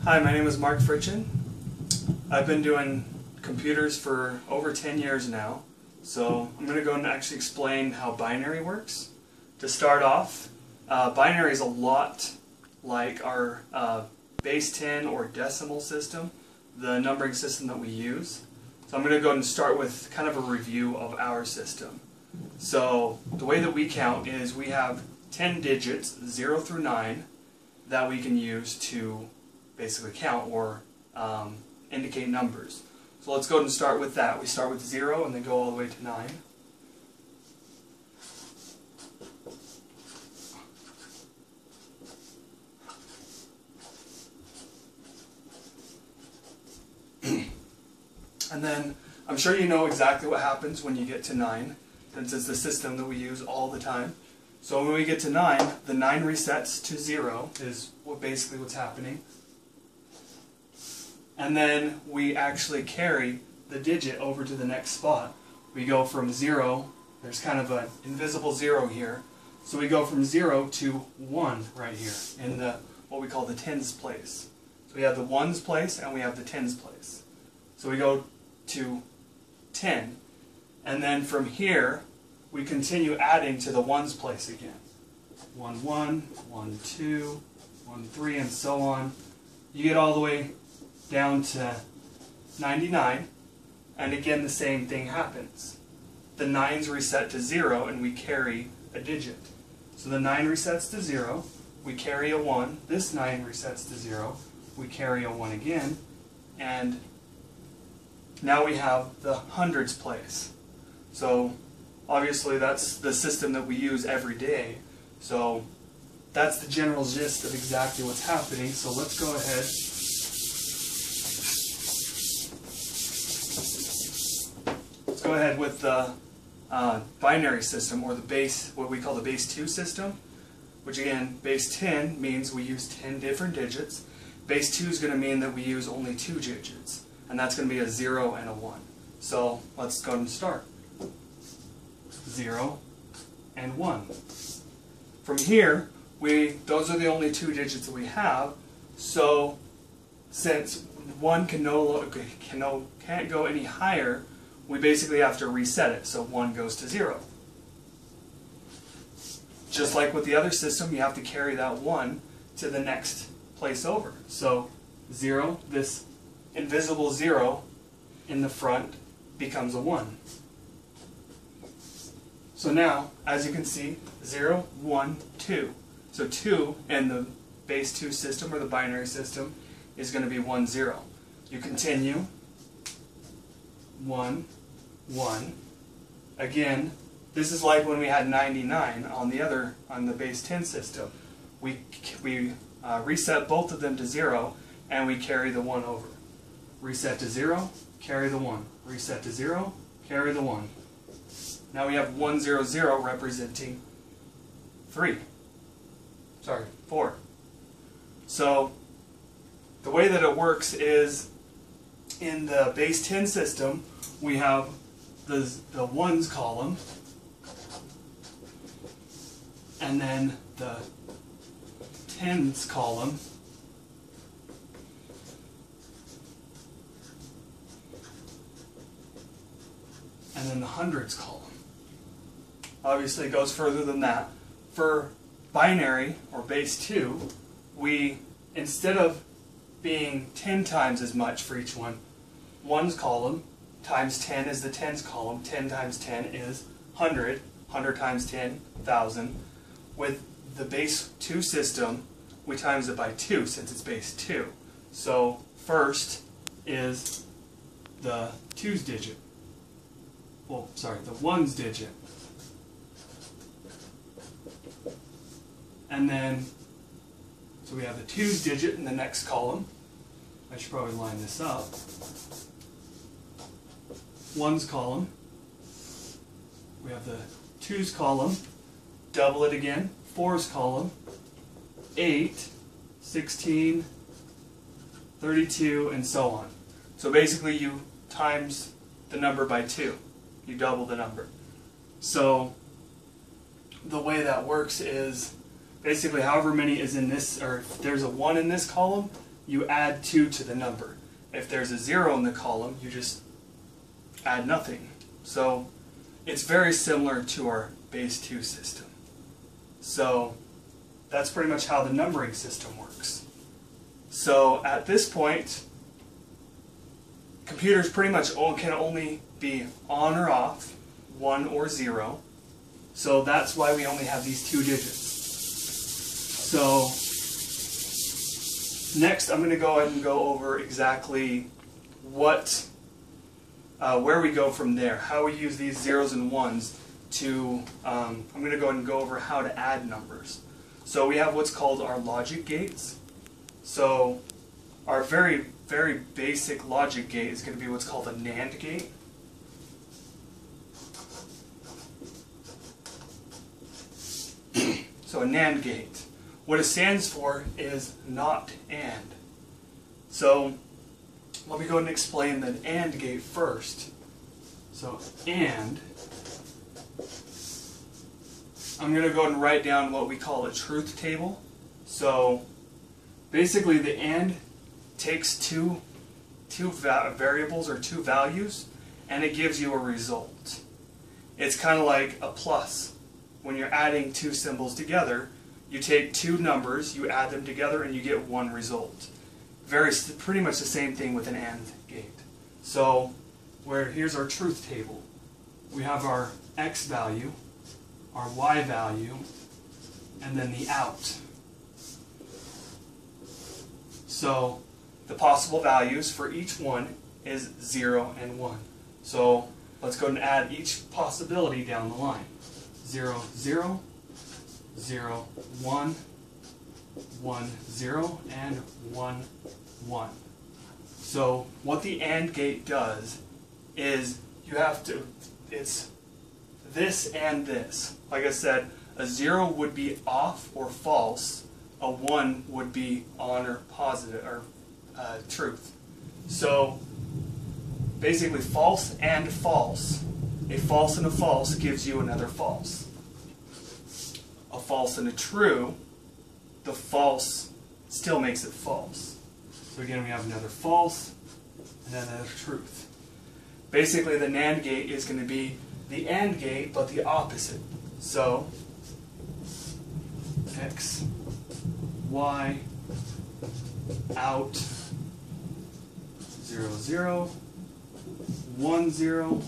Hi, my name is Mark Fritchen. I've been doing computers for over 10 years now, so I'm going to go and actually explain how binary works. To start off, binary is a lot like our base 10 or decimal system, the numbering system that we use. So I'm going to go and start with kind of a review of our system. So the way that we count is we have 10 digits, 0 through 9, that we can use to basically count or indicate numbers. So let's go ahead and start with that. We start with 0 and then go all the way to 9. And then I'm sure you know exactly what happens when you get to 9, since it's the system that we use all the time. So when we get to 9, the 9 resets to 0 is basically what's happening. And then we actually carry the digit over to the next spot. We go from 0, there's kind of an invisible 0 here, so we go from 0 to 1 right here in the what we call the tens place. So we have the ones place and we have the tens place. So we go to 10, and then from here we continue adding to the ones place again. 1, 1, 1, 2, 1, 3, and so on. You get all the way down to 99, and again the same thing happens. The 9s reset to 0 and we carry a digit. So the 9 resets to 0, we carry a 1, this 9 resets to 0, we carry a 1 again, and now we have the hundreds place. So obviously that's the system that we use every day, so that's the general gist of exactly what's happening. So let's go ahead . Go ahead with the binary system, or the base, what we call the base 2 system, which again, base 10 means we use 10 different digits. Base 2 is going to mean that we use only 2 digits, and that's going to be a 0 and a 1. So let's go ahead and start. 0 and 1. From here, those are the only 2 digits that we have, so since 1 can't go any higher, we basically have to reset it, so 1 goes to 0. Just like with the other system, you have to carry that 1 to the next place over. So 0, this invisible 0 in the front becomes a 1. So now, as you can see, 0, 1, 2. So 2 in the base 2 system, or the binary system, is going to be 1, 0. You continue, 1, 1. Again, this is like when we had 99 on the base 10 system. We reset both of them to 0, and we carry the 1 over. Reset to 0, carry the 1. Reset to 0, carry the 1. Now we have 1, 0, 0 representing 4. So the way that it works is, in the base 10 system, we have the ones column, and then the tens column, and then the hundreds column. Obviously it goes further than that. For binary, or base 2, we, instead of being 10 times as much for each one, ones column times 10 is the tens column. 10 times 10 is 100. 100 times 10, 1,000. With the base 2 system, we times it by 2 since it's base 2. So first is the 2's digit. Well, sorry, the 1's digit. And then, so we have the 2's digit in the next column. I should probably line this up. 1's column. We have the 2's column. Double it again. 4's column. 8, 16, 32, and so on. So basically you times the number by 2. You double the number. So the way that works is basically however many is in this, or if there's a 1 in this column, you add 2 to the number. If there's a 0 in the column, you just add nothing. So it's very similar to our base 2 system. So that's pretty much how the numbering system works. So at this point, computers pretty much can only be on or off, 1 or 0. So that's why we only have these 2 digits. So next I'm going to go ahead and go over exactly what, where we go from there, how we use these zeros and ones to, I'm going to go ahead and go over how to add numbers. So we have what's called our logic gates. So our very, very basic logic gate is going to be what's called a NAND gate. So a NAND gate. What it stands for is not and. So let me go ahead and explain the AND gate first. So AND, I'm going to go ahead and write down what we call a truth table. So basically the AND takes two variables or 2 values and it gives you a result. It's kind of like a plus. When you're adding 2 symbols together, you take 2 numbers, you add them together, and you get 1 result. Pretty much the same thing with an AND gate. So here's our truth table. We have our X value, our Y value, and then the out. So the possible values for each one is 0 and 1. So let's go and add each possibility down the line. 0, 0, 0, 1, 1, 0, and 1, 1. So what the AND gate does is you have to, it's this and this. Like I said, a 0 would be off or false, a 1 would be on or positive or truth. So basically false and false. A false and a false gives you another false. A false and a true, the false still makes it false. So again, we have another false and another truth. Basically, the NAND gate is going to be the AND gate, but the opposite. So X, Y, out, 0, 0, 1, 0.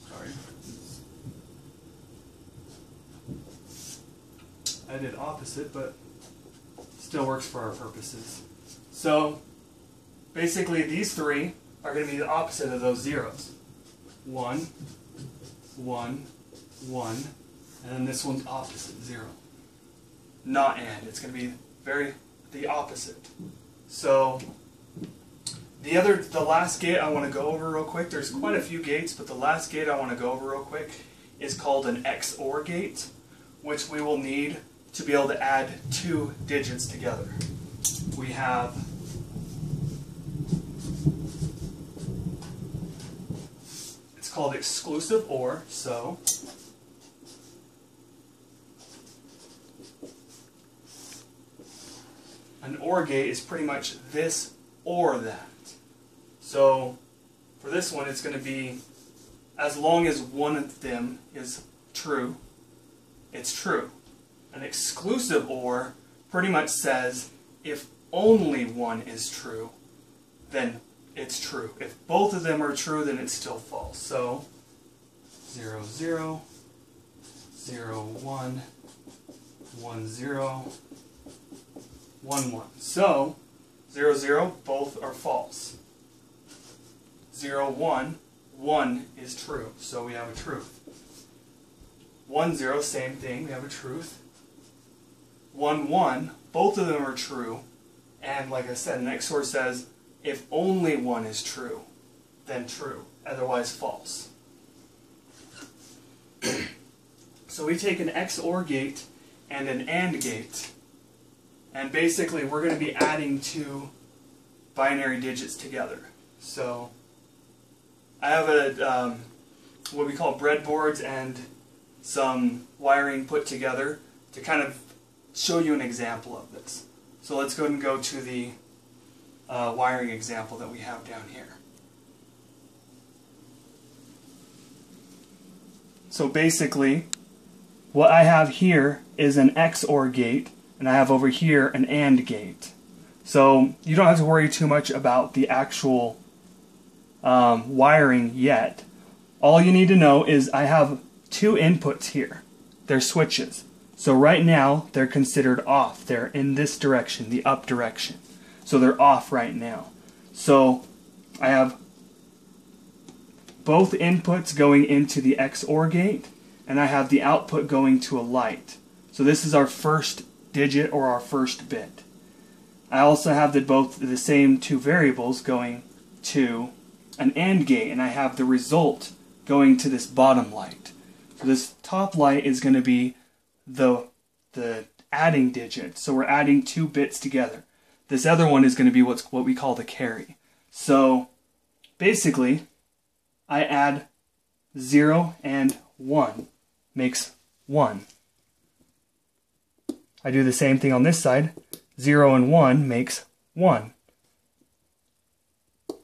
Sorry. I did opposite, but still works for our purposes. So basically these 3 are going to be the opposite of those zeros. 1, 1, 1, and then this one's opposite, 0. Not and. It's going to be the opposite. So the last gate I want to go over real quick, there's quite a few gates, but the last gate I want to go over real quick is called an XOR gate, which we will need to be able to add 2 digits together. We have it's called exclusive OR, so an OR gate is pretty much this or that. So for this one, it's going to be as long as one of them is true, it's true. An exclusive OR pretty much says if only one is true, then it's true. If both of them are true, then it's still false. So 0, 0, 0, 1, 1, 0, 1, 1. So 0, 0, both are false. 0, 1, 1 is true. So we have a truth. 1, 0, same thing, we have a truth. 1, 1, both of them are true. And like I said, an XOR says if only one is true, then true, otherwise false. So we take an XOR gate and an AND gate, and basically we're going to be adding 2 binary digits together. So I have a what we call breadboards and some wiring put together to kind of show you an example of this. So let's go ahead and go to the wiring example that we have down here. So basically, what I have here is an XOR gate, and I have over here an AND gate. So you don't have to worry too much about the actual wiring yet. All you need to know is I have two inputs here. They're switches. So right now, they're considered off. They're in this direction, the up direction. So they're off right now. So I have both inputs going into the XOR gate, and I have the output going to a light. So this is our first digit or our first bit. I also have both the same two variables going to an AND gate, and I have the result going to this bottom light. So this top light is going to be the adding digit. So we're adding two bits together. This other one is going to be what we call the carry. So basically, I add 0 and 1 makes 1. I do the same thing on this side. 0 and 1 makes 1.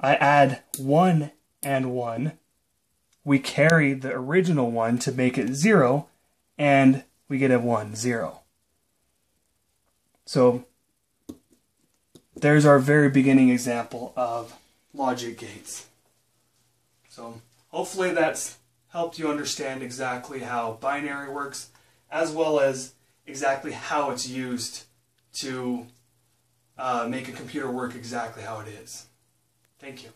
I add 1 and 1. We carry the original 1 to make it 0, and we get a 1, 0. So there's our very beginning example of logic gates. So hopefully that's helped you understand exactly how binary works, as well as exactly how it's used to make a computer work exactly how it is. Thank you.